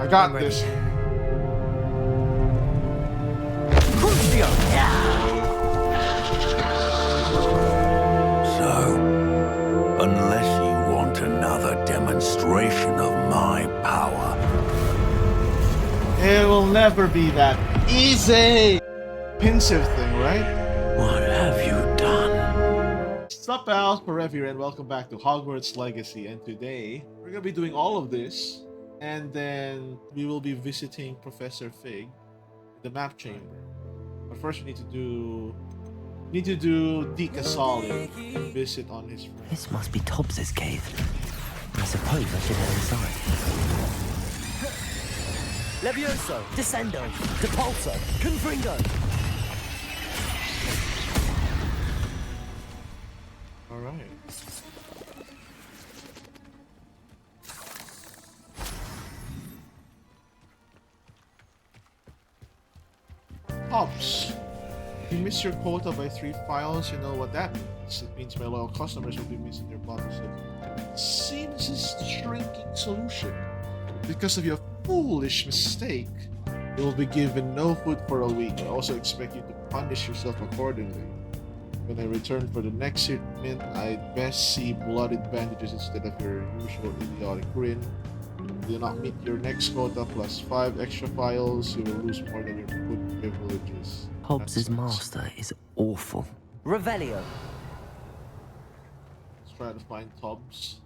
I got this. So, unless you want another demonstration of my power, It will never be that easy. Pensive thing, right? what have you done? What's up, pals? Parev here, and welcome back to Hogwarts Legacy. And today, we're gonna be doing all of this, and then we will be visiting Professor Fig, the map chamber. But first, we need to do Deke a solid visit on his friend. This must be Tobbs's cave. I suppose I should head inside. Levioso, Descendo, Depulso, Confringo. All right. Hops. If you miss your quota by 3 files, you know what that means. It means my loyal customers will be missing their bottles of seems shrinking solution. Because of your foolish mistake, you will be given no food for a week. I also expect you to punish yourself accordingly. When I return for the next shipment, I'd best see blooded bandages instead of your usual idiotic grin. If you do not meet your next quota plus 5 extra files, you will lose more than your food privileges. Hobbs's master is awful. Revelio. Let's try to find Tobbs.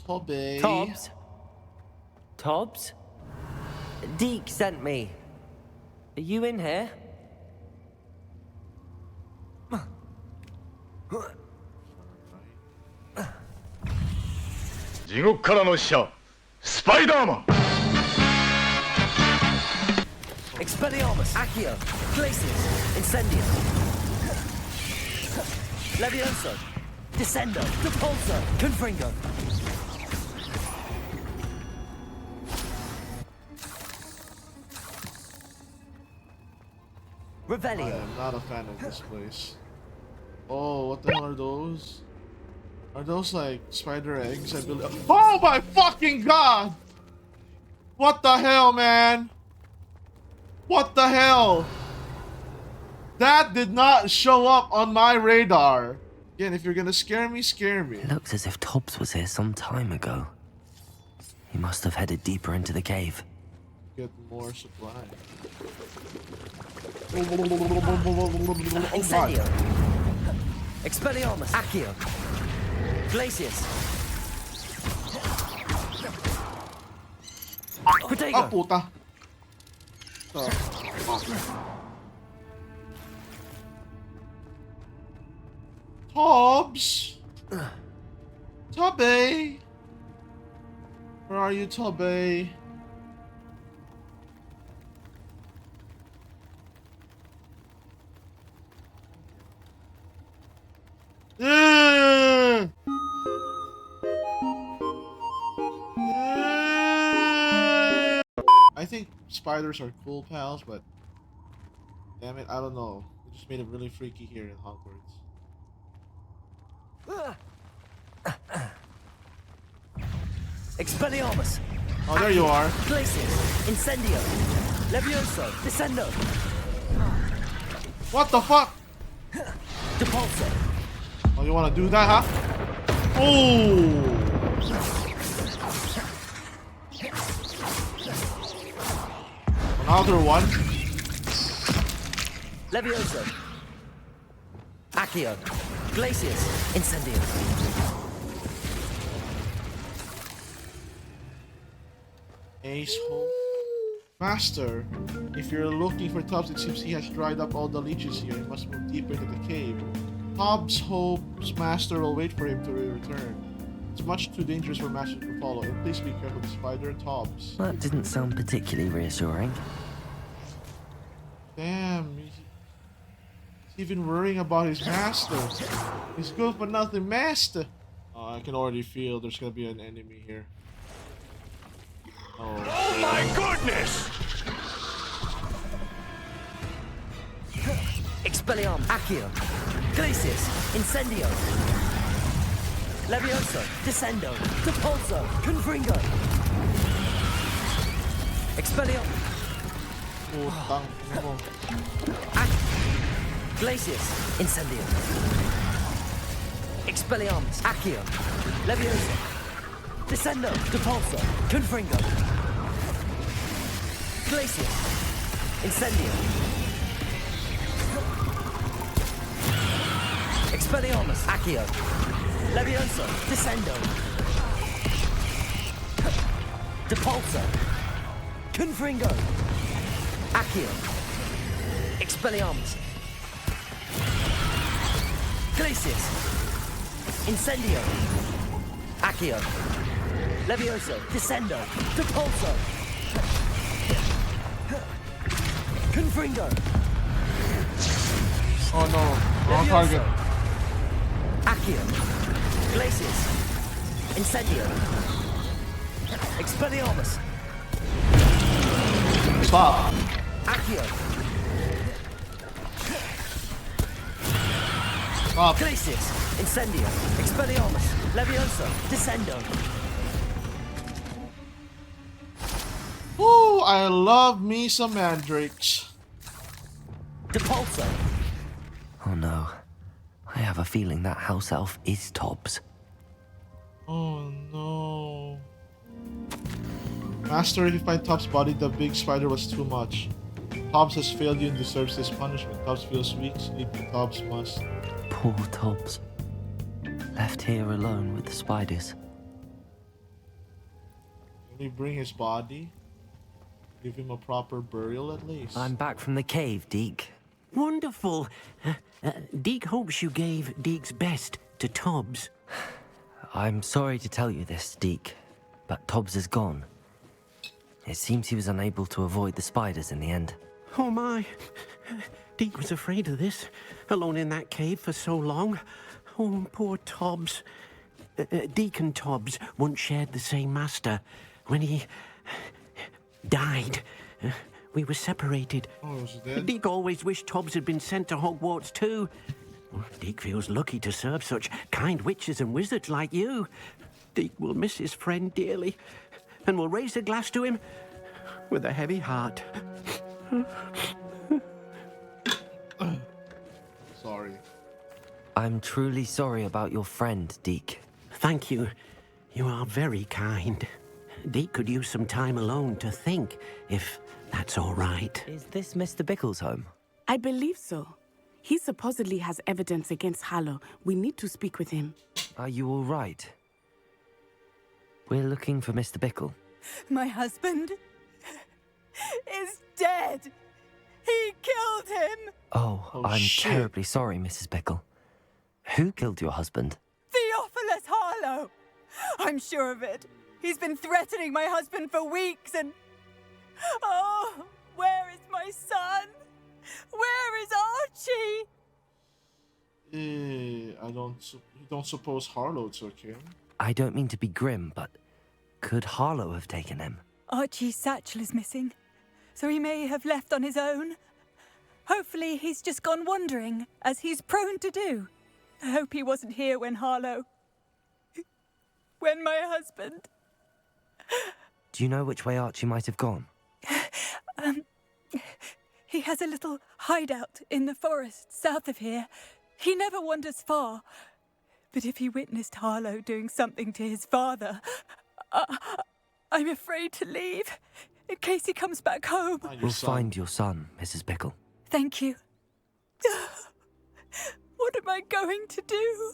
Tobbe. Tobbs? Tobbs? Deke sent me. Are you in here? 地獄からの使者スパイダーマン Expelliarmus, Accio, Glacius, Incendio. Levioso, Descendo, Depulso, Confringo. I Revelio. am not a fan of this place. Oh, what the hell are those? Are those like spider eggs? I believe. Oh my fucking god! What the hell, man? What the hell? That did not show up on my radar. Again, if you're gonna scare me, scare me. It looks as if Tobbs was here some time ago. He must have headed deeper into the cave. Get more supply. Incendio. Expelliarmus, Accio. Glacius. Ah, Protego. puta. Tobbs. Tobbe. Where are you, Tobbe? I think spiders are cool, pals, but damn it, I don't know. It just made it really freaky here in Hogwarts. Expelliarmus. Oh, there you are. Glacius. Incendio. Levioso. Descendo. What the fuck? Depulso. Oh, you want to do that, huh? Oh! Another one. Levioso. Accio. Glacius. Incendio. Ace hole. Master, if you're looking for Tobbs, it seems he has dried up all the leeches here. He must move deeper into the cave. Tobbs hopes Master will wait for him to return. It's much too dangerous for Master to follow, and please be careful of the spider, Tobbs. That didn't sound particularly reassuring. Damn, he's even worrying about his master. He's good for nothing, Master. Oh, I can already feel there's gonna be an enemy here. Oh, my goodness! Expelliarmus. Accio. Glacius. Incendio. Levioso. Descendo. Depulso. Confringo. Expelliarmus. Putang ina mo. Glacius. Incendio. Expelliarmus. Accio. Leviosa. Descendo. Depulso. Confringo. Glacius. Incendio. Expelliarmus. Accio. Leviosa. Descendo. Depulso. Confringo. Accio. Expelliarmus. Glacius. Incendio. Accio. Levioso. Descendo. Depulso. Confringo. Oh no, wrong target. Accio. Glacius. Incendio. Expelliarmus. Stop. Accio. Stop. Glacius. Incendio. Expelliarmus. Levioso. Descendo. Ooh, I love me some mandrakes. Depulso. Oh no. I have a feeling that house elf is Tobbs. Oh no. Master, if you find Tobbs' body, the big spider was too much. Tobbs has failed you and deserves this punishment. Tobbs feels weak, sleepy. Tobbs must. Poor Tobbs. Left here alone with the spiders. Can we bring his body? Give him a proper burial at least. I'm back from the cave, Deke. Wonderful. Deke hopes you gave Deke's best to Tobbs. I'm sorry to tell you this, Deke, but Tobbs is gone. It seems he was unable to avoid the spiders in the end. Oh my. Deke was afraid of this, alone in that cave for so long. Oh, poor Tobbs. Deke and Tobbs once shared the same master. When he died, we were separated. Oh, is he dead? Deke always wished Tobbs had been sent to Hogwarts too. Deke feels lucky to serve such kind witches and wizards like you. Deke will miss his friend dearly, and will raise a glass to him with a heavy heart. Sorry. I'm truly sorry about your friend, Deke. Thank you. You are very kind. Deke could use some time alone to think, if that's all right. Is this Mr. Bickle's home? I believe so. He supposedly has evidence against Harlow. We need to speak with him. Are you all right? We're looking for Mr. Bickle. My husband is dead. He killed him. Oh, I'm shit. terribly sorry, Mrs. Bickle. Who killed your husband? Theophilus Harlow. I'm sure of it. He's been threatening my husband for weeks and... Oh, where is my son? Where is Archie? I don't suppose Harlow took him. I don't mean to be grim, but could Harlow have taken him? Archie's satchel is missing, so he may have left on his own. Hopefully he's just gone wandering, as he's prone to do. I hope he wasn't here when when my husband... Do you know which way Archie might have gone? He has a little hideout in the forest south of here. He never wanders far. But if he witnessed Harlow doing something to his father, I'm afraid to leave, in case he comes back home. Find your We'll son. find your son, Mrs. Bickle. Thank you. What am I going to do?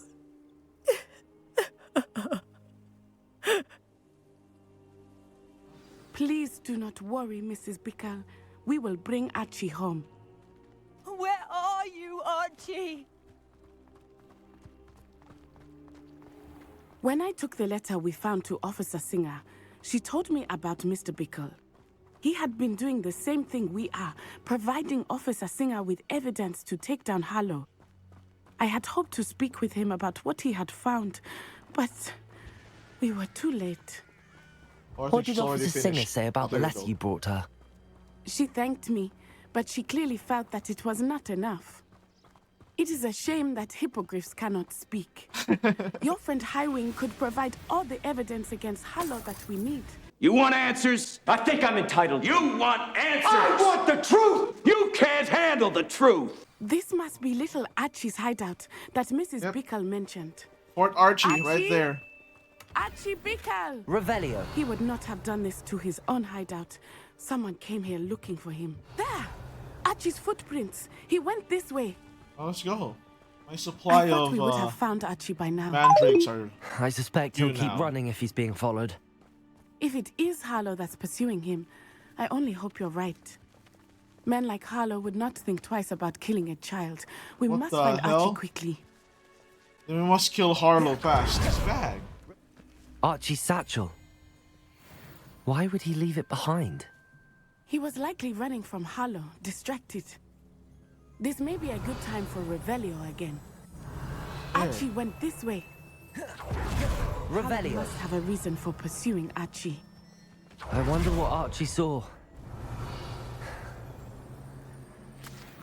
Please do not worry, Mrs. Bickle. We will bring Archie home. Where are you, Archie? When I took the letter we found to Officer Singer, she told me about Mr. Bickle. He had been doing the same thing we are, providing Officer Singer with evidence to take down Harlow. I had hoped to speak with him about what he had found, but we were too late. What did Officer Singer say about the letter you brought her? She thanked me, but she clearly felt that it was not enough. It is a shame that hippogriffs cannot speak. Your friend Highwing could provide all the evidence against Harlow that we need. You want answers? I think I'm entitled. You want answers? I want the truth! You can't handle the truth! This must be little Archie's hideout that Mrs. Bickle mentioned. Fort Archie, Archie? right there. Archie Bickle! Revelio. He would not have done this to his own hideout. Someone came here looking for him. There! Archie's footprints. He went this way. Oh, let's go. My I supply thought of we would have found Archie by now. mandrakes are... I suspect he'll You keep now. running if he's being followed. If it is Harlow that's pursuing him, I only hope you're right. Men like Harlow would not think twice about killing a child. We What must the find hell? Archie quickly. Then we must kill Harlow fast. His bag. Archie's satchel. Why would he leave it behind? He was likely running from Harlow, distracted. This may be a good time for Revelio again. Archie went this way. Harlow Revelio. must have a reason for pursuing Archie. I wonder what Archie saw.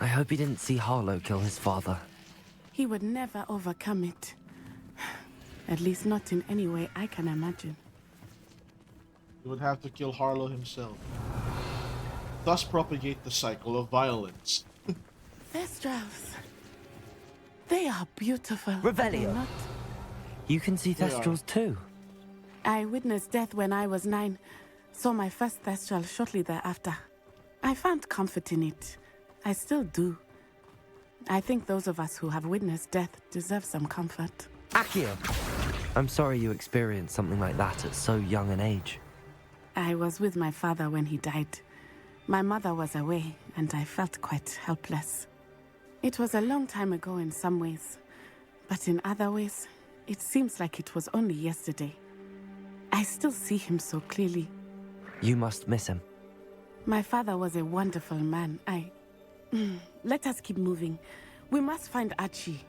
I hope he didn't see Harlow kill his father. He would never overcome it. At least not in any way I can imagine. He would have to kill Harlow himself. Thus propagate the cycle of violence. Thestrals. They are beautiful. are they Revelio. not? You can see They are. Thestrals too. I witnessed death when I was 9. Saw my first Thestral shortly thereafter. I found comfort in it. I still do. I think those of us who have witnessed death deserve some comfort. Accio. I'm sorry you experienced something like that at so young an age. I was with my father when he died. My mother was away, and I felt quite helpless. It was a long time ago in some ways, but in other ways, it seems like it was only yesterday. I still see him so clearly. You must miss him. My father was a wonderful man. Let us keep moving. We must find Archie.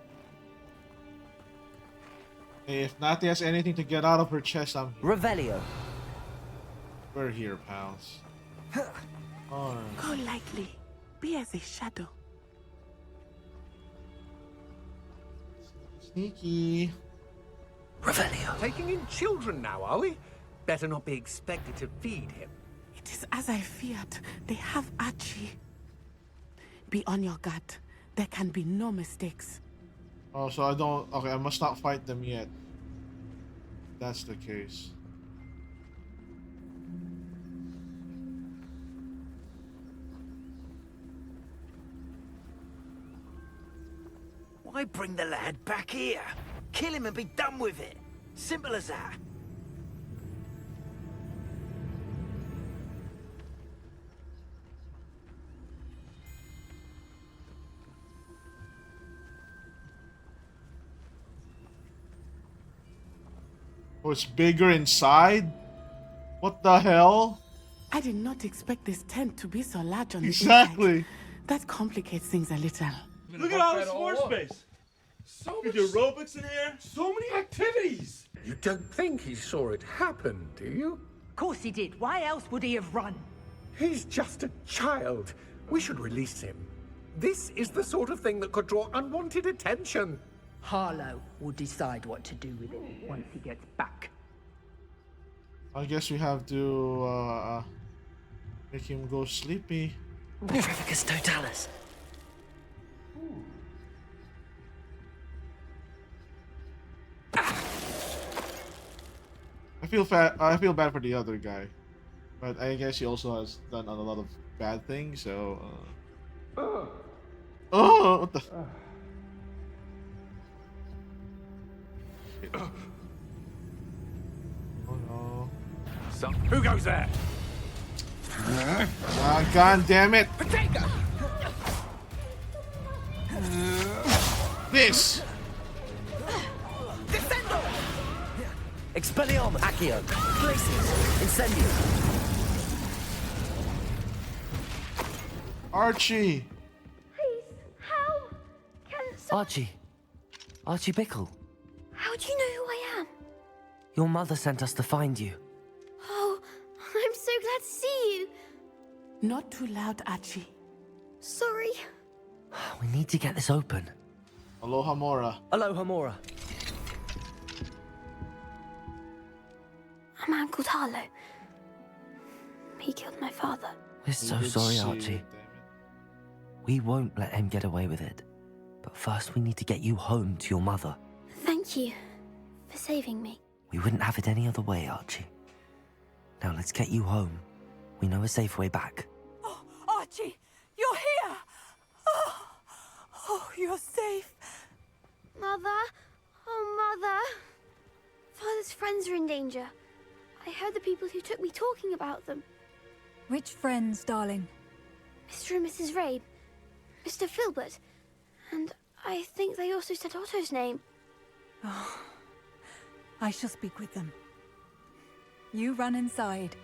Hey, if Natty has anything to get out of her chest, I'm here. Revelio. We're here, pals. Alright. Go lightly. Be as a shadow. Sneaky. Revelio. Taking in children now, are we? Better not be expected to feed him. It is as I feared. They have Archie. Be on your guard. There can be no mistakes. Oh, so I don't... Okay, I must not fight them yet. That's the case. Why bring the lad back here? Kill him and be done with it. Simple as that. Oh, it's bigger inside? What the hell? I did not expect this tent to be so large on the Exactly. inside. That complicates things a little. Look at all this floor space. So much aerobics in here. So many activities. You don't think he saw it happen, do you? Of course he did. Why else would he have run? He's just a child. We should release him. This is the sort of thing that could draw unwanted attention. Harlow will decide what to do with it once he gets back. I guess we have to make him go sleepy. Trevicus totalis. I feel bad for the other guy, but I guess he also has done a lot of bad things. So, oh, what the? Shit. Oh no! Who goes there? Ah, God damn it! This. Expelliarmus. Accio. Glacius. Incendium. Archie. Please, how can some... Archie. Archie Bickle. How do you know who I am? Your mother sent us to find you. Oh, I'm so glad to see you. Not too loud, Archie. Sorry. We need to get this open. Aloha Mora. Aloha Mora. A man called Harlow. he killed my father. We're so sorry, Archie. We won't let him get away with it. But first we need to get you home to your mother. Thank you for saving me. We wouldn't have it any other way, Archie. Now let's get you home. We know a safe way back. Oh, Archie, you're here! Oh, you're safe. Mother? Oh, Mother. Father's friends are in danger. I heard the people who took me talking about them. Which friends, darling? Mr. and Mrs. Rabe, Mr. Filbert, and I think they also said Otto's name. Oh, I shall speak with them. You run inside.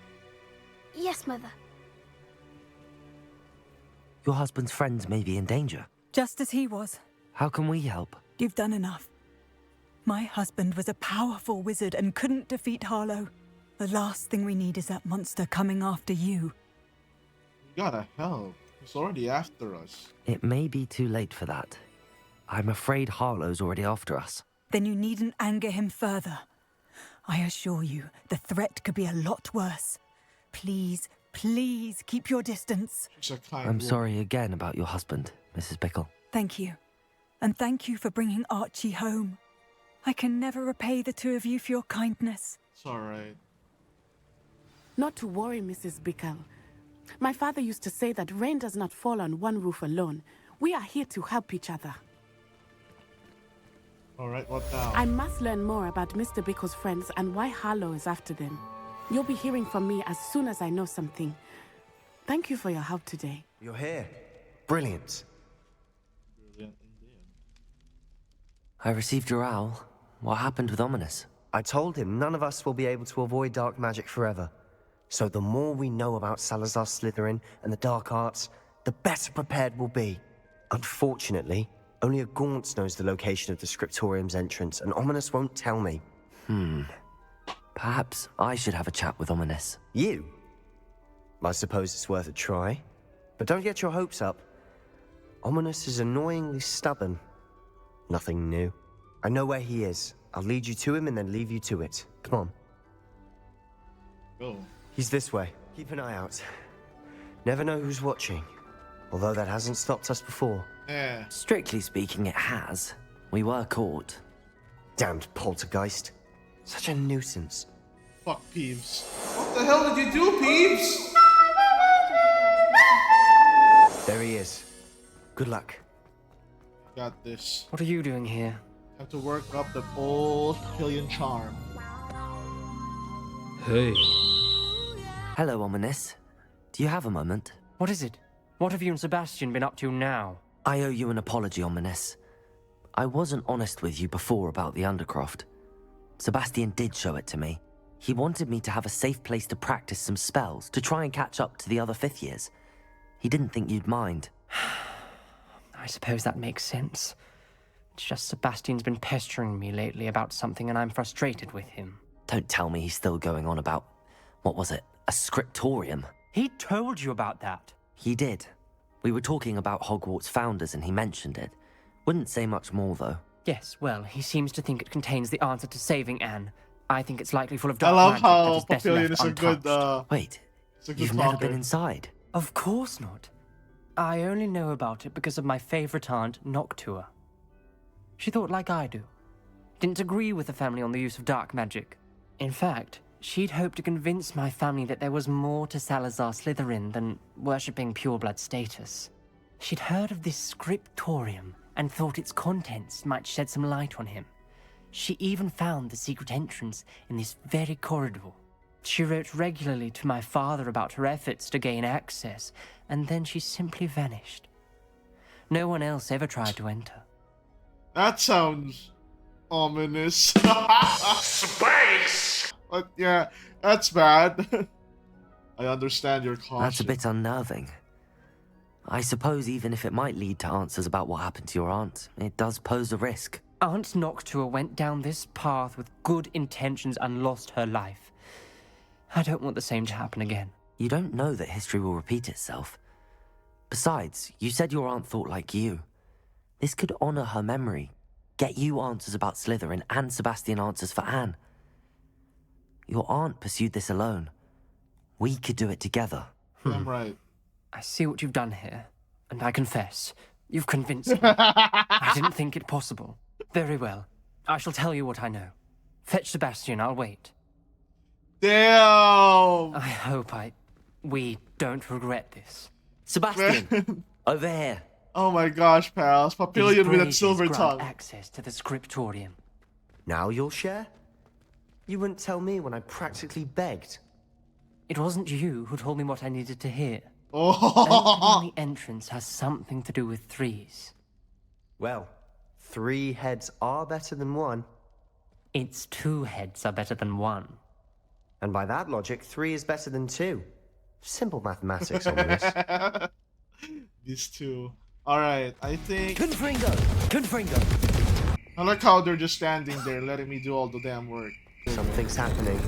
Yes, Mother. Your husband's friends may be in danger. Just as he was. How can we help? You've done enough. My husband was a powerful wizard and couldn't defeat Harlow. The last thing we need is that monster coming after you. You gotta help. He's already after us. It may be too late for that. I'm afraid Harlow's already after us. Then you needn't anger him further. I assure you, the threat could be a lot worse. Please, please keep your distance. I'm sorry again about your husband, Mrs. Bickle. Thank you. And thank you for bringing Archie home. I can never repay the two of you for your kindness. It's alright. Not to worry, Mrs. Bickle. My father used to say that rain does not fall on one roof alone. We are here to help each other. Alright, what now? I must learn more about Mr. Bickle's friends and why Harlow is after them. You'll be hearing from me as soon as I know something. Thank you for your help today. You're here. Brilliant. I received your owl. What happened with Ominis? I told him none of us will be able to avoid dark magic forever. So the more we know about Salazar Slytherin and the dark arts, the better prepared we'll be. Unfortunately, only a Gaunt knows the location of the scriptorium's entrance, and Ominis won't tell me. Perhaps I should have a chat with Ominis. You? I suppose it's worth a try. But don't get your hopes up. Ominis is annoyingly stubborn. Nothing new. I know where he is. I'll lead you to him and then leave you to it. Come on. Go. He's this way. Keep an eye out. Never know who's watching. Although that hasn't stopped us before. Yeah. Strictly speaking, it has. We were caught. Damned poltergeist. Such a nuisance. Fuck Peeves. What the hell did you do, Peeves? There he is. Good luck. Got this. What are you doing here? Have to work up the old Killian charm. Hey. Hello, Ominis. Do you have a moment? What is it? What have you and Sebastian been up to now? I owe you an apology, Ominis. I wasn't honest with you before about the Undercroft. Sebastian did show it to me. He wanted me to have a safe place to practice some spells, to try and catch up to the other fifth years. He didn't think you'd mind. I suppose that makes sense. It's just Sebastian's been pestering me lately about something and I'm frustrated with him. Don't tell me he's still going on about, what was it, a scriptorium? He told you about that. He did. We were talking about Hogwarts founders and he mentioned it. Wouldn't say much more, though. Yes, well, he seems to think it contains the answer to saving Anne. I think it's likely full of I dark love magic that how is better Papillion left is a good, untouched. Wait, it's a good you've never talker. been inside? Of course not. I only know about it because of my favorite aunt, Noctua. She thought like I do. Didn't agree with the family on the use of dark magic. In fact, she'd hoped to convince my family that there was more to Salazar Slytherin than worshipping pureblood status. She'd heard of this scriptorium and thought its contents might shed some light on him. She even found the secret entrance in this very corridor. She wrote regularly to my father about her efforts to gain access, and then she simply vanished. No one else ever tried to enter. That sounds ominous. Space! But yeah, that's bad. I understand your caution. That's a bit unnerving. I suppose even if it might lead to answers about what happened to your aunt, it does pose a risk. Aunt Noctua went down this path with good intentions and lost her life. I don't want the same to happen again. You don't know that history will repeat itself. Besides, you said your aunt thought like you. This could honor her memory, get you answers about Slytherin and Sebastian answers for Anne. Your aunt pursued this alone. We could do it together. I'm right. I see what you've done here, and I confess, you've convinced me. I didn't think it possible. Very well. I shall tell you what I know. Fetch Sebastian, I'll wait. Damn! I hope we don't regret this. Sebastian, over here. Oh my gosh, pals. Papillion with that These silver braziers grant tongue. access to the scriptorium. Now you'll share? You wouldn't tell me when I practically begged. It wasn't you who told me what I needed to hear. Oh. Opening the entrance has something to do with threes. Well, 3 heads are better than 1. It's 2 heads are better than 1. And by that logic, 3 is better than 2. Simple mathematics on this. These two. Alright, I think... Confringo! I like how they're just standing there, letting me do all the damn work. Something's happening.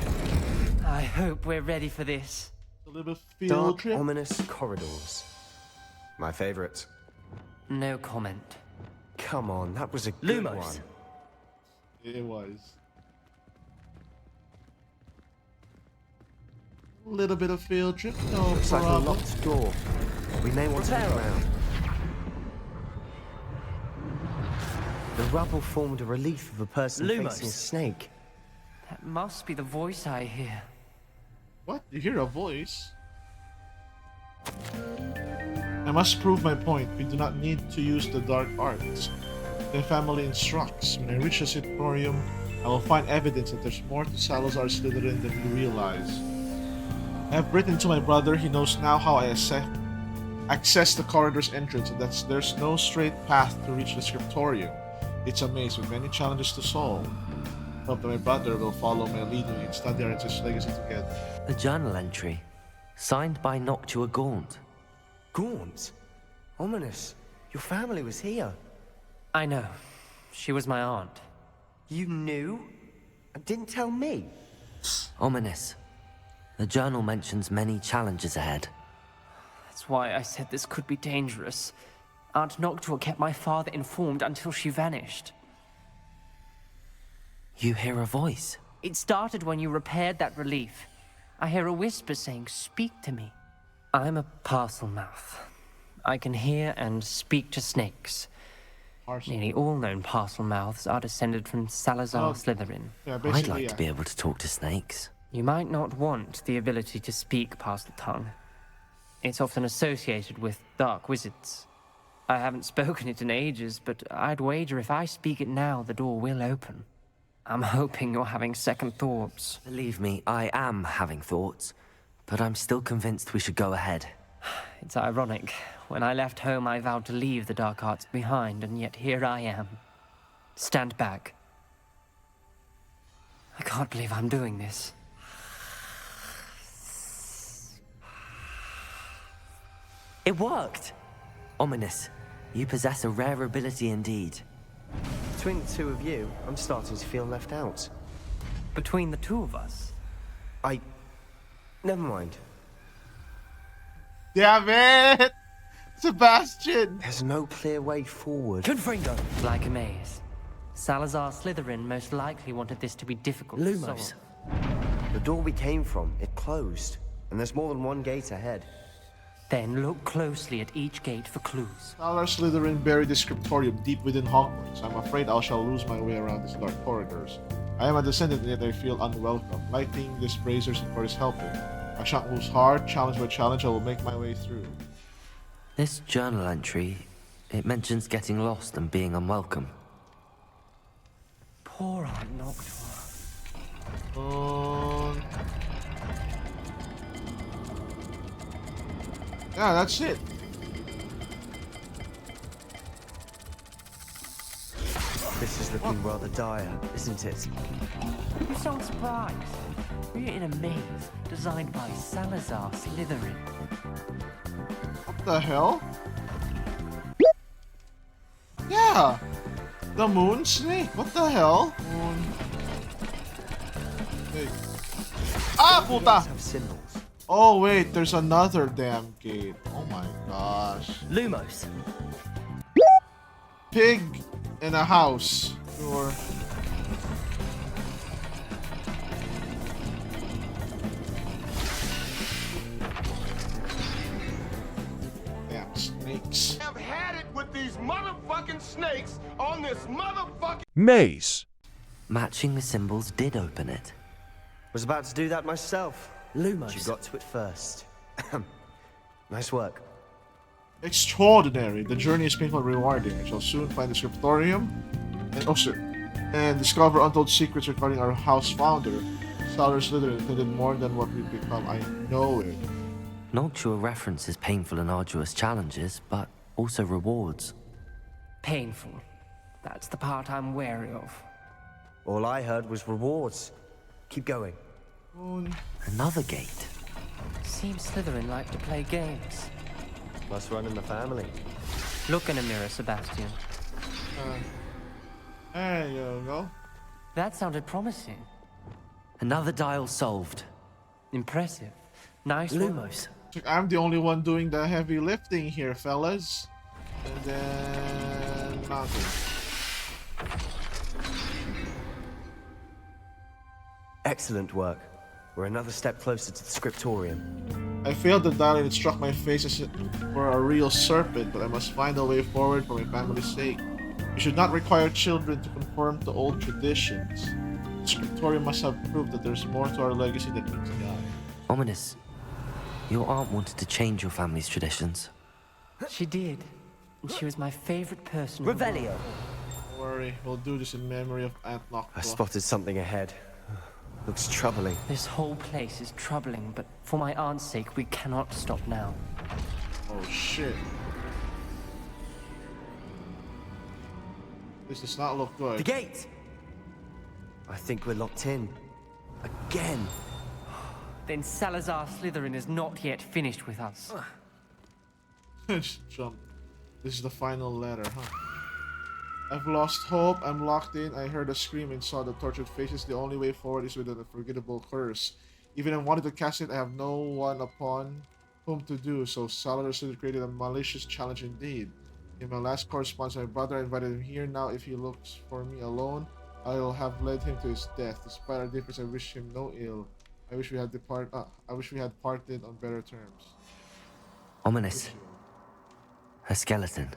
I hope we're ready for this. A little field Dark, trip. ominous corridors. My favorite. No comment. Come on, that was a good Lumos. one. It was. A little bit of field trip, no Looks like a problem. locked door. We may want to look around. The rubble formed a relief of a person Lumos. facing a snake. That must be the voice I hear. What? You hear a voice? I must prove my point. We do not need to use the dark arts. The family instructs. When I reach the scriptorium, I will find evidence that there's more to Salazar Slytherin than you realize. I have written to my brother. He knows now how I access the corridor's entrance, and that there's no straight path to reach the scriptorium. It's a maze with many challenges to solve. I hope that my brother will follow my lead and we can study our ancestors' legacy together. A journal entry, signed by Noctua Gaunt. Gaunt? Ominous. Your family was here. I know. She was my aunt. You knew? And didn't tell me? Ominous. The journal mentions many challenges ahead. That's why I said this could be dangerous. Aunt Noctua kept my father informed until she vanished. You hear a voice. It started when you repaired that relief. I hear a whisper saying, "Speak to me." I'm a parcel mouth. I can hear and speak to snakes. Nearly all known parcel mouths are descended from Salazar Slytherin. Yeah, I'd like to be able to talk to snakes. You might not want the ability to speak parcel tongue. It's often associated with dark wizards. I haven't spoken it in ages, but I'd wager if I speak it now, the door will open. I'm hoping you're having second thoughts. Believe me, I am having thoughts, but I'm still convinced we should go ahead. It's ironic. When I left home, I vowed to leave the dark arts behind, and yet here I am. Stand back. I can't believe I'm doing this. It worked! Ominous, you possess a rare ability indeed. Between the two of you, I'm starting to feel left out. Between the two of us? Never mind. Damn it! Sebastian! There's no clear way forward. Confringo! Like a maze. Salazar Slytherin most likely wanted this to be difficult to Lumos. solve. The door we came from, it closed. And there's more than one gate ahead. Then look closely at each gate for clues. Salazar Slytherin buried the scriptorium deep within Hogwarts. I'm afraid I shall lose my way around these dark corridors. I am a descendant, yet I feel unwelcome. Lighting this braziers is helping. I shan't lose heart. Challenge by challenge, I will make my way through. This journal entry, it mentions getting lost and being unwelcome. Poor Aunt Noctua. Yeah, that's it. This is looking rather dire, isn't it? You sound surprised. We're in a maze designed by Salazar Slytherin. What the hell? Yeah! The moon snake. What the hell? Moon. Wait. Ah, puta! Have symbols. Oh wait, there's another damn gate. Oh my gosh. Lumos. Pig in a house. Sure. snakes. I've had it with these motherfucking snakes on this motherfucking maze. Matching the symbols did open it. Was about to do that myself. Lumos. You got to it first. Nice work. Extraordinary. The journey is painful and rewarding. I shall soon find the scriptorium and discover untold secrets regarding our house founder. Salazar Slytherin intended more than what we've become. I know it. Noctua references painful and arduous challenges, but also rewards. Painful. That's the part I'm wary of. All I heard was rewards. Keep going. Another gate. Seems Slytherin like to play games. Must run in the family. Look in a mirror, Sebastian. There you go. That sounded promising. Another dial solved. Impressive. Nice Lumos. I'm the only one doing the heavy lifting here, fellas. And then nothing. Excellent work. We're another step closer to the scriptorium. I failed the dial and it struck my face as for a real serpent, but I must find a way forward for my family's sake. We should not require children to conform to old traditions. The scriptorium must have proved that there's more to our legacy than meets the eye. Ominis, your aunt wanted to change your family's traditions. She did. And she was my favorite person. Revelio. Don't worry, we'll do this in memory of Aunt Noctua. I spotted something ahead. Looks troubling. This whole place is troubling, but for my aunt's sake, we cannot stop now. Oh shit. This does not look good. The gate! I think we're locked in. Again. Then Salazar Slytherin is not yet finished with us. Just jump. This is the final letter, huh? I've lost hope. I'm locked in. I heard a scream and saw the tortured faces. The only way forward is with an unforgettable curse. Even if I wanted to cast it, I have no one upon whom to do so. Salazar Slytherin created a malicious challenge indeed. In my last correspondence, my brother invited him here. Now, if he looks for me alone, I will have led him to his death. Despite our difference, I wish him no ill. I wish we had parted on better terms. Ominis. Her skeleton.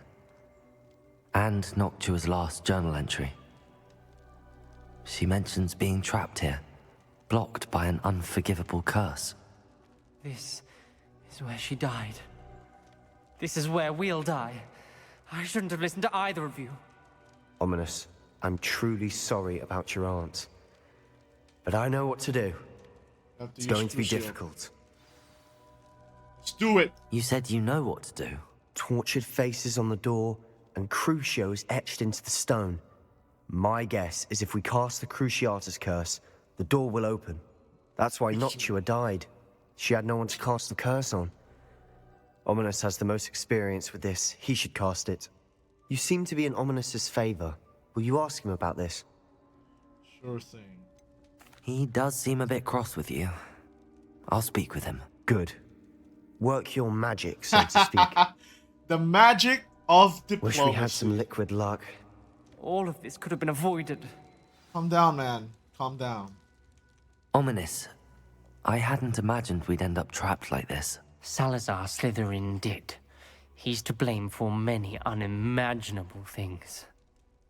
And Noctua's last journal entry. She mentions being trapped here, blocked by an unforgivable curse. This is where she died. This is where we'll die. I shouldn't have listened to either of you. Ominis, I'm truly sorry about your aunt. But I know what to do. It's going to be difficult. Let's do it! You said you know what to do. Tortured faces on the door, and Crucios etched into the stone. My guess is if we cast the Cruciatus curse, the door will open. That's why Noctua died. She had no one to cast the curse on. Ominis has the most experience with this. He should cast it. You seem to be in Ominis's favor. Will you ask him about this? Sure thing. He does seem a bit cross with you. I'll speak with him. Good. Work your magic, so to speak. The magic of diplomacy. Wish we had some liquid luck. All of this could have been avoided. Calm down, man. Calm down. Ominis, I hadn't imagined we'd end up trapped like this. Salazar Slytherin did. He's to blame for many unimaginable things.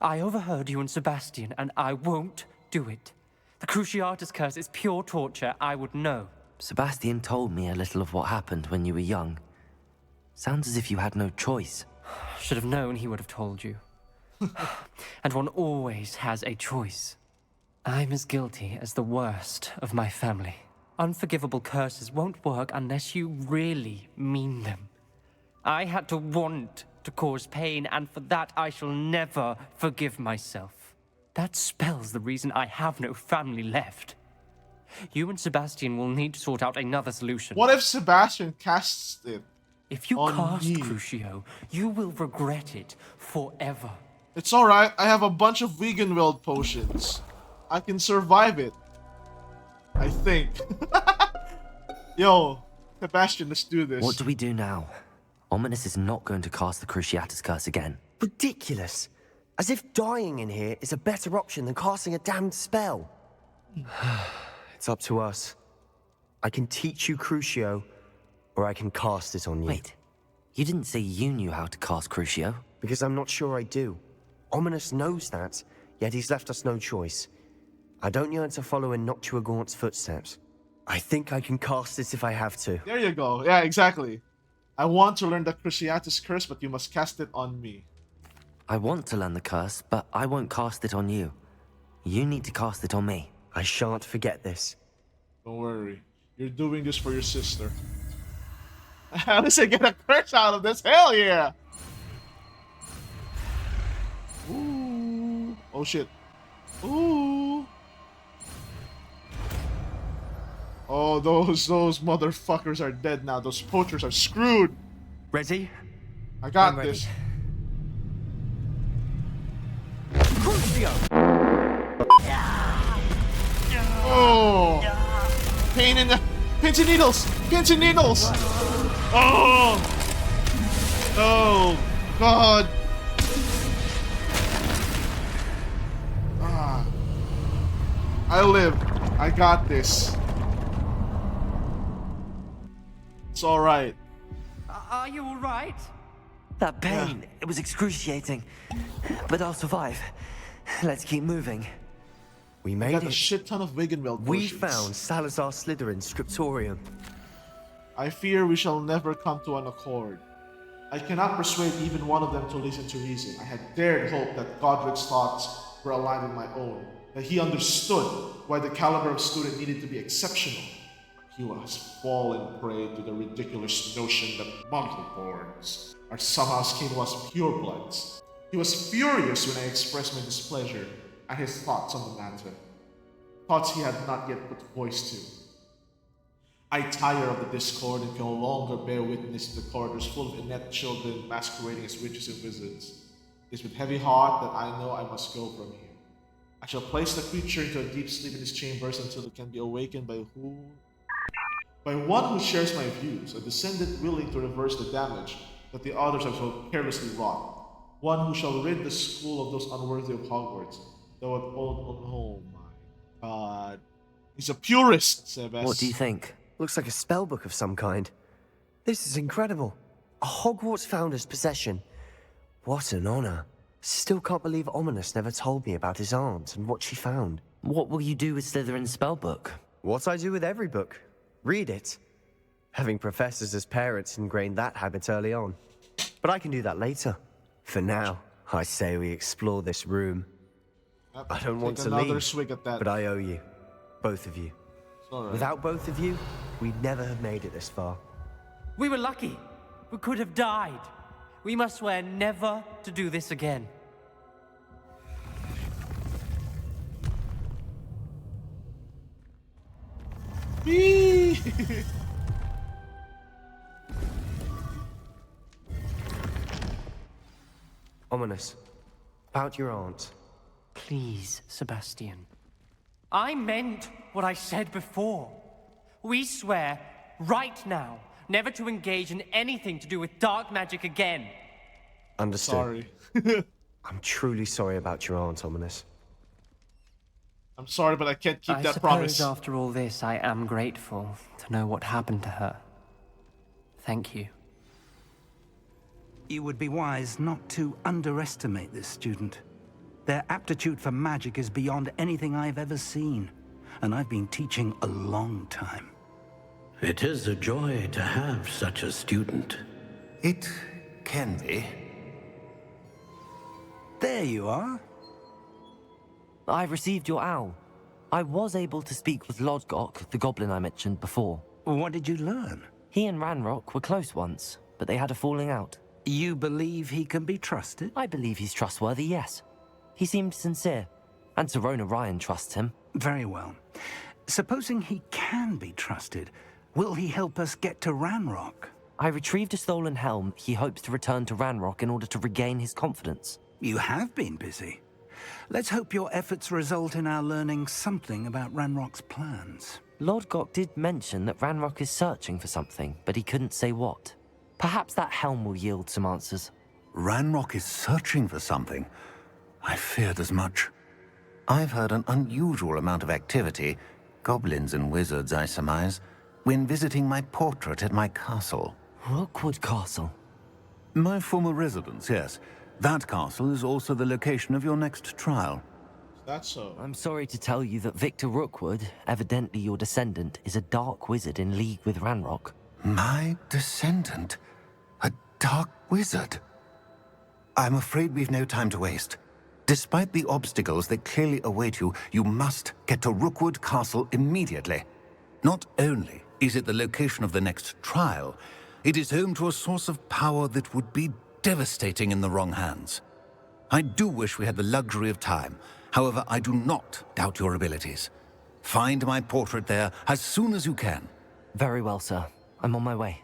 I overheard you and Sebastian, and I won't do it. The Cruciatus curse is pure torture. I would know. Sebastian told me a little of what happened when you were young. Sounds as if you had no choice. Should have known he would have told you. And one always has a choice. I'm as guilty as the worst of my family. Unforgivable curses won't work unless you really mean them. I had to want to cause pain, and for that I shall never forgive myself. That spells the reason I have no family left. You and Sebastian will need to sort out another solution. What if Sebastian casts it? If you on cast me? Crucio, you will regret it forever. It's alright, I have a bunch of vegan world potions. I can survive it. I think. Yo, Sebastian, let's do this. What do we do now? Ominis is not going to cast the Cruciatus curse again. Ridiculous. As if dying in here is a better option than casting a damned spell. It's up to us. I can teach you Crucio, or I can cast it on you. Wait, You didn't say you knew how to cast Crucio. Because I'm not sure I do. Ominis knows that, yet he's left us no choice. I don't yearn to follow in Noctua Gaunt's footsteps. I think I can cast it if I have to. There you go. Yeah, exactly. I want to learn the Cruciatus curse, but you must cast it on me. I want to learn the curse, but I won't cast it on you. You need to cast it on me. I shan't forget this. Don't worry. You're doing this for your sister. At least I get a curse out of this. Hell yeah! Ooh. Oh shit. Ooh. Oh, those motherfuckers are dead now. Those poachers are screwed. Ready? I got I'm ready. this. Crucio! Oh! Pain in the... Pins and needles! Pins and needles! Oh! Oh, God! Ah. I live. I got this. It's alright. Are you alright? That pain, it was excruciating. But I'll survive. Let's keep moving. We made got it. A shit ton of Wiggenweld potions. We found Salazar Slytherin's scriptorium. I fear we shall never come to an accord. I cannot persuade even one of them to listen to reason. I had dared hope that Godric's thoughts were aligned with my own, that he understood why the caliber of student needed to be exceptional. He was fallen prey to the ridiculous notion that Muggleborns are somehow skin to us purebloods. He was furious when I expressed my displeasure at his thoughts on the matter, thoughts he had not yet put voice to. I tire of the discord and can no longer bear witness to the corridors full of inept children masquerading as witches and wizards. It is with heavy heart that I know I must go from here. I shall place the creature into a deep sleep in his chambers until it can be awakened by one who shares my views, a descendant willing to reverse the damage that the others have so carelessly wrought. One who shall rid the school of those unworthy of Hogwarts. Oh my God. He's a purist, Sebas. What do you think? Looks like a spellbook of some kind. This is incredible. A Hogwarts founder's possession. What an honor. Still can't believe Ominis never told me about his aunt and what she found. What will you do with Slytherin's spellbook? What I do with every book. Read it. Having professors as parents ingrained that habit early on. But I can do that later. For now, I say we explore this room. I don't want to leave, swig at that. but I owe you. Both of you. Right. Without both of you, we'd never have made it this far. We were lucky. We could have died. We must swear never to do this again. Ominis, about your aunt. Please, Sebastian. I meant what I said before. We swear, right now, never to engage in anything to do with dark magic again. Understood. Sorry. I'm truly sorry about your aunt, Ominis. I'm sorry, but I can't keep that I promise. suppose after all this, I am grateful to know what happened to her. Thank you. You would be wise not to underestimate this student. Their aptitude for magic is beyond anything I've ever seen, and I've been teaching a long time. It is a joy to have such a student. It can be. There you are. I received your owl. I was able to speak with Lodgok, the goblin I mentioned before. What did you learn? He and Ranrock were close once, but they had a falling out. You believe he can be trusted? I believe he's trustworthy, yes. He seemed sincere, and Serona Ryan trusts him. Very well. Supposing he can be trusted, will he help us get to Ranrock? I retrieved a stolen helm. He hopes to return to Ranrock in order to regain his confidence. You have been busy. Let's hope your efforts result in our learning something about Ranrock's plans. Lodgok did mention that Ranrock is searching for something, but he couldn't say what. Perhaps that helm will yield some answers. Ranrock is searching for something. I feared as much. I've heard an unusual amount of activity, goblins and wizards, I surmise, when visiting my portrait at my castle. Rookwood Castle? My former residence, yes. That castle is also the location of your next trial. That's so. I'm sorry to tell you that Victor Rookwood, evidently your descendant, is a dark wizard in league with Ranrock. My descendant? A dark wizard? I'm afraid we've no time to waste. Despite the obstacles that clearly await you, you must get to Rookwood Castle immediately. Not only is it the location of the next trial, it is home to a source of power that would be devastating in the wrong hands. I do wish we had the luxury of time. However, I do not doubt your abilities. Find my portrait there as soon as you can. Very well, sir. I'm on my way.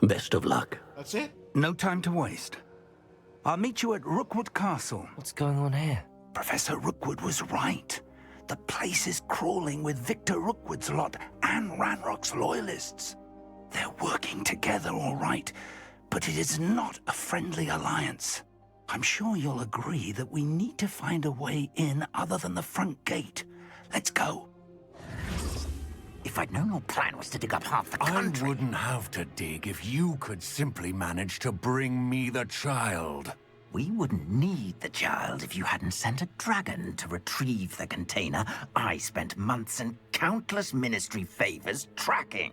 Best of luck. That's it? No time to waste. I'll meet you at Rookwood Castle. What's going on here? Professor Rookwood was right. The place is crawling with Victor Rookwood's lot and Ranrock's loyalists. They're working together, all right, but it is not a friendly alliance. I'm sure you'll agree that we need to find a way in other than the front gate. Let's go. If I'd known your plan was to dig up half the country... I wouldn't have to dig if you could simply manage to bring me the child. We wouldn't need the child if you hadn't sent a dragon to retrieve the container I spent months and countless ministry favors tracking.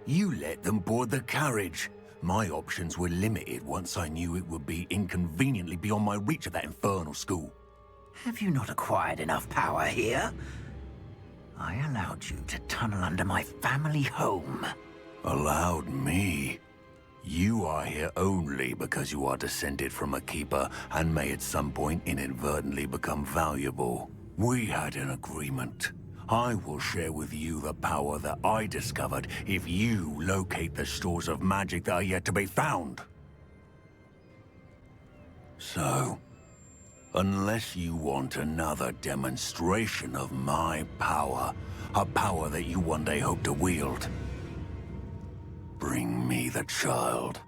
You let them board the carriage. My options were limited once I knew it would be inconveniently beyond my reach at that infernal school. Have you not acquired enough power here? I allowed you to tunnel under my family home. Allowed me? You are here only because you are descended from a keeper and may at some point inadvertently become valuable. We had an agreement. I will share with you the power that I discovered if you locate the stores of magic that are yet to be found. So, unless you want another demonstration of my power, a power that you one day hope to wield, bring me the child.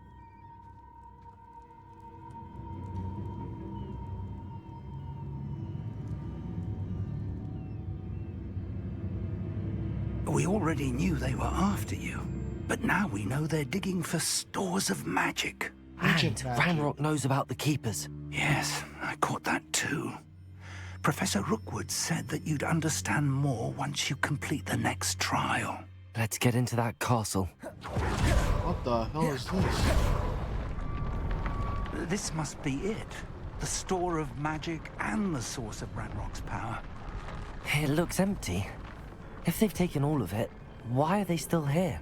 We already knew they were after you, but now we know they're digging for stores of magic. And Ranrock knows about the Keepers. Yes, I caught that too. Professor Rookwood said that you'd understand more once you complete the next trial. Let's get into that castle. What the hell is this? This must be it. The store of magic and the source of Ranrock's power. It looks empty. If they've taken all of it, why are they still here?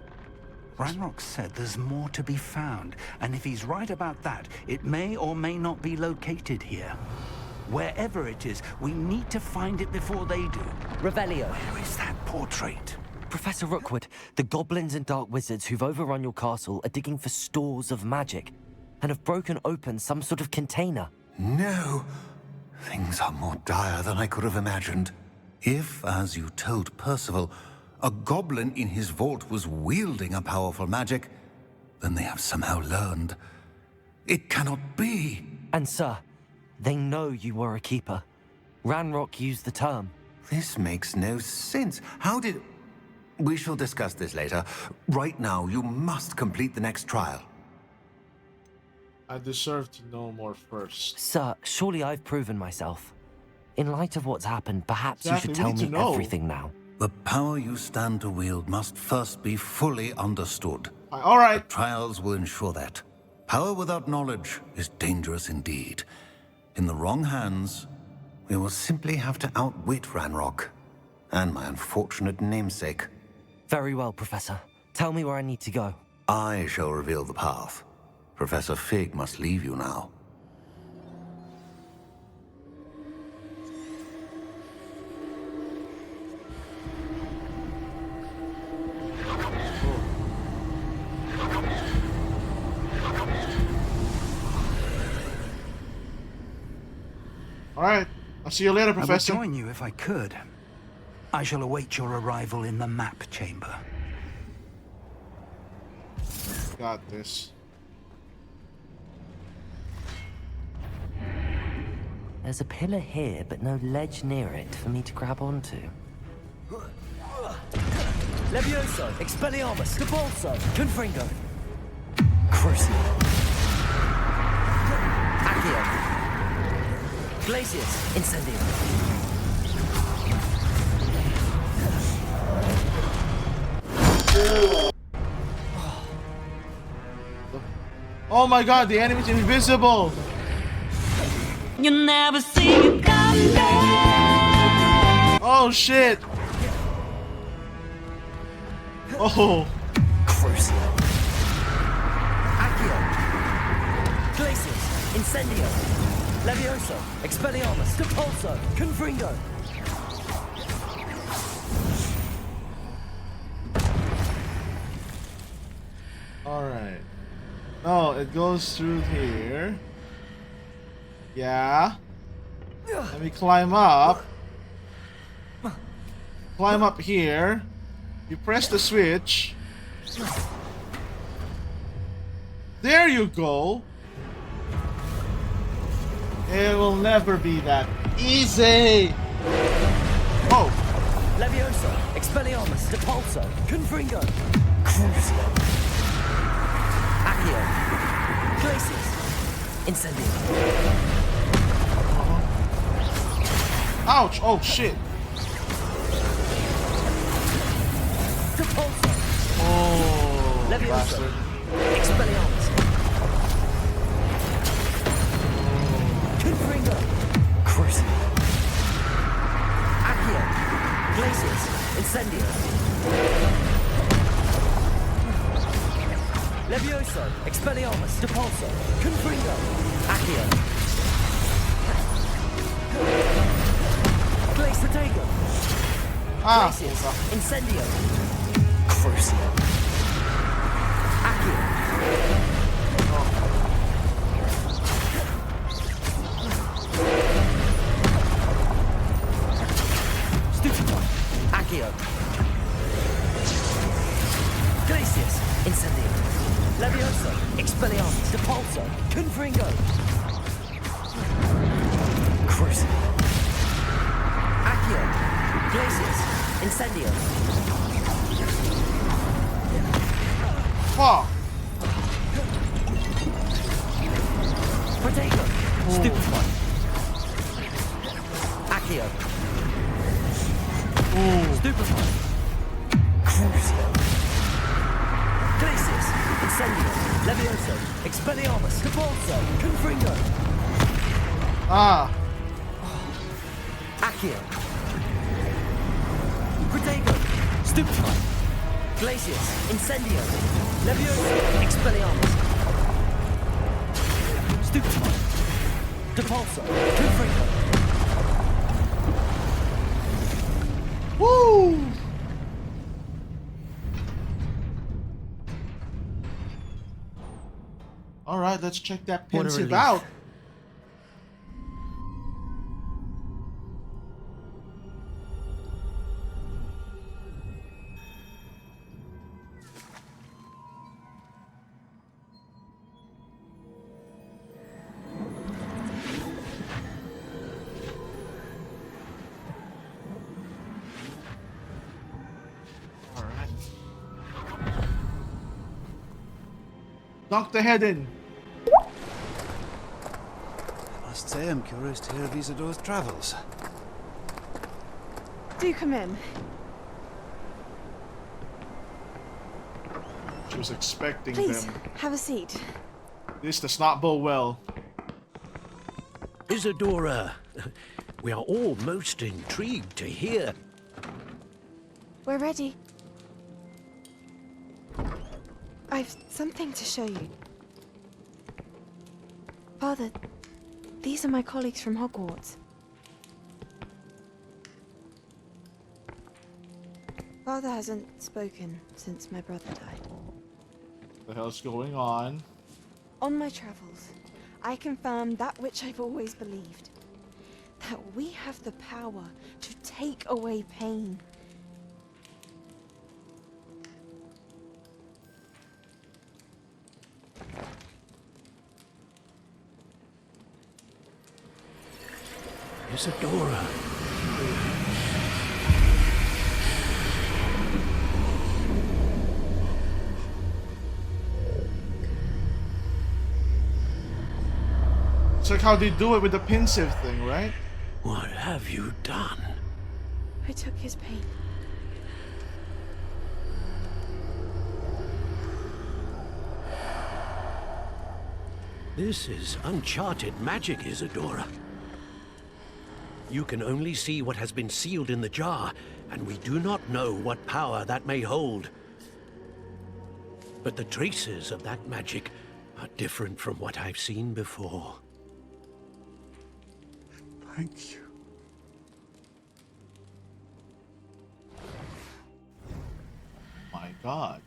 Ranrock said there's more to be found, and if he's right about that, it may or may not be located here. Wherever it is, we need to find it before they do. Revelio. Where is that portrait? Professor Rookwood, the goblins and dark wizards who've overrun your castle are digging for stores of magic and have broken open some sort of container. No. Things are more dire than I could have imagined. If, as you told Percival, a goblin in his vault was wielding a powerful magic, then they have somehow learned. It cannot be. And sir, they know you were a keeper. Ranrock used the term. This makes no sense. How did... We shall discuss this later. Right now, you must complete the next trial. I deserve to know more first. Sir, surely I've proven myself. In light of what's happened, perhaps Exactly, you should tell we need me to know. everything now. The power you stand to wield must first be fully understood. All right. The trials will ensure that. Power without knowledge is dangerous indeed. In the wrong hands, we will simply have to outwit Ranrock and my unfortunate namesake. Very well, Professor. Tell me where I need to go. I shall reveal the path. Professor Fig must leave you now. All right. I'll see you later, Professor. I would join you if I could. I shall await your arrival in the map chamber. Got this. There's a pillar here, but no ledge near it for me to grab onto. Levioso, Expelliarmus, Capulso, Confringo. Crucial. Accio. Glacius. Incendio. Oh my god, the enemy's invisible! You never see you come back. Oh shit! Oh. Crucial. Accio. Glacius. Incendio. Levioso. Expelliarmus. Depulso. Confringo. Alright. Oh, it goes through here. Yeah. Let me climb up. Climb up here. You press the switch. There you go. It will never be that easy. Oh. Levioso. Expelliarmus. Depulso. Confringo. Crucial. Accio. Glacius. Incendio. Ouch! Oh shit! Depulso. Oh, Levioso. bastard. Expelliarmus. Confringo. Crucial. Accio. Glacius. Incendio. Levioso. Expelliarmus. Depulso. Confringo. Accio. Glacius. Protego. Glacius. Incendio. Crucial. Accio. Stupefy. Accio. Glacius. Incendio. Levioso. Expelliarmus. Depulso. Confringo. Crucial. Accio. Glacius. Incendio. Fuck. Protego. Stupefy. Accio. Stupefy. Crucial. Glacius. Incendio. Levioso. Expelliarmus. Depulso. Confringo. Ah. Accio. Protego. Stupefy. Glacius. Incendio. Levioso. Expelliarmus. Stupefy. Depulso. Confringo. Woo! Alright, let's check that What a pensive relief. out. Knock the head in. I must say I'm curious to hear of Isadore's travels. Do come in. She was expecting Please, them. have a seat. This does not bode well. Isadora, we are all most intrigued to hear. We're ready. I've something to show you. Father, these are my colleagues from Hogwarts. Father hasn't spoken since my brother died. What the hell's going on? On my travels, I confirmed that which I've always believed. That we have the power to take away pain. Isadora. It's like how they do it with the pensive thing, right? What have you done? I took his pain. This is uncharted magic, Isadora. You can only see what has been sealed in the jar, and we do not know what power that may hold. But the traces of that magic are different from what I've seen before. Thank you. My God.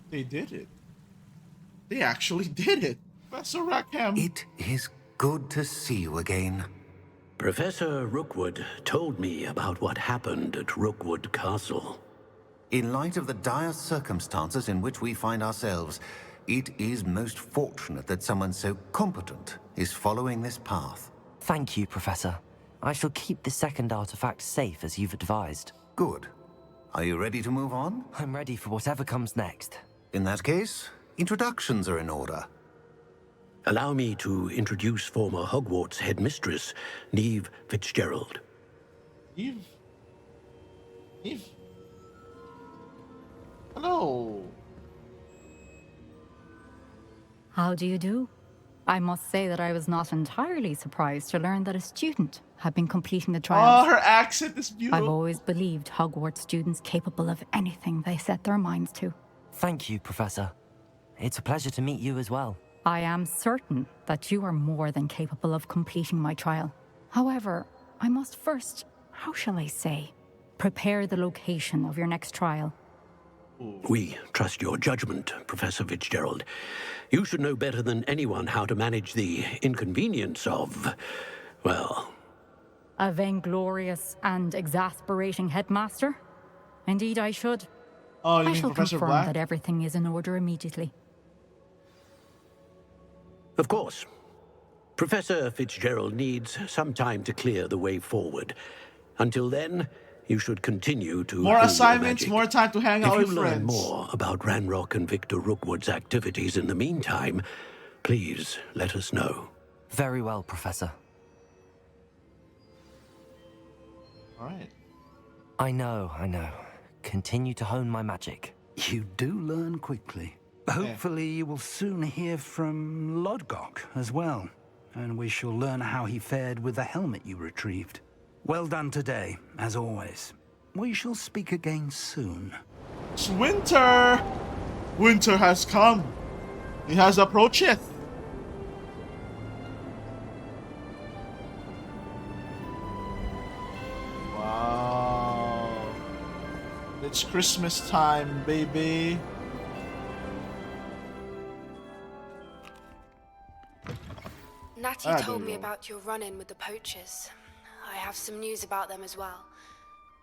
They did it. They actually did it. Professor Rackham. It is good to see you again. Professor Rookwood told me about what happened at Rookwood Castle. In light of the dire circumstances in which we find ourselves, it is most fortunate that someone so competent is following this path. Thank you, Professor. I shall keep the second artifact safe as you've advised. Good. Are you ready to move on? I'm ready for whatever comes next. In that case, introductions are in order. Allow me to introduce former Hogwarts headmistress, Neve Fitzgerald. Neve? Neve? Hello. How do you do? I must say that I was not entirely surprised to learn that a student had been completing the trials. Oh, her accent is beautiful. I've always believed Hogwarts students capable of anything they set their minds to. Thank you, Professor. It's a pleasure to meet you as well. I am certain that you are more than capable of completing my trial. However, I must first, how shall I say, prepare the location of your next trial. We trust your judgment, Professor Fitzgerald. You should know better than anyone how to manage the inconvenience of, well... A vainglorious and exasperating headmaster? Indeed I should. Oh, you I mean shall Professor confirm Black? that everything is in order immediately. Of course. Professor Fitzgerald needs some time to clear the way forward. Until then, you should continue to... More hone your assignments, magic. more time to hang out If with you learn friends. more about Ranrock and Victor Rookwood's activities in the meantime, please let us know. Very well, Professor. All right. I know. Continue to hone my magic. You do learn quickly. Hopefully you will soon hear from Lodgok as well, and we shall learn how he fared with the helmet you retrieved. Well done today, as always. We shall speak again soon. It's winter! Winter has come. It has approacheth. Wow. It's Christmas time, baby. Natty told me about your run-in with the poachers. I have some news about them as well.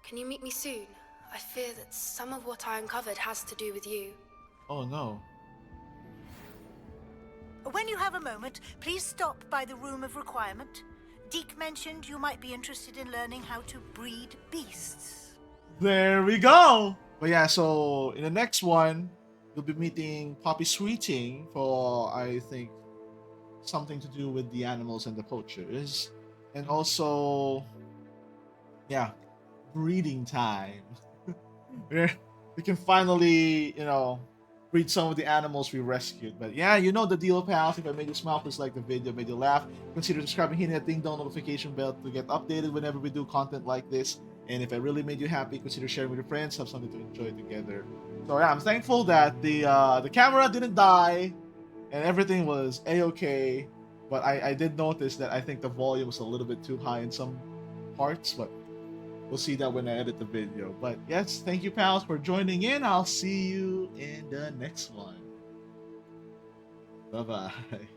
Can you meet me soon? I fear that some of what I uncovered has to do with you. Oh no. When you have a moment, please stop by the Room of Requirement. Deke mentioned you might be interested in learning how to breed beasts. There we go. But yeah, so in the next one, you'll be meeting Poppy Sweeting for, I think, something to do with the animals and the poachers. And also, yeah, breeding time. We can finally, breed some of the animals we rescued. But yeah, you know the deal, pals. If I made you smile, please like the video, made you laugh. Consider subscribing, hitting that ding-dong notification bell to get updated whenever we do content like this. And if I really made you happy, consider sharing with your friends, have something to enjoy together. So yeah, I'm thankful that the camera didn't die and everything was a-okay. But I did notice that I think the volume was a little bit too high in some parts, but we'll see that when I edit the video. But yes, thank you, pals, for joining in. I'll see you in the next one. Bye-bye.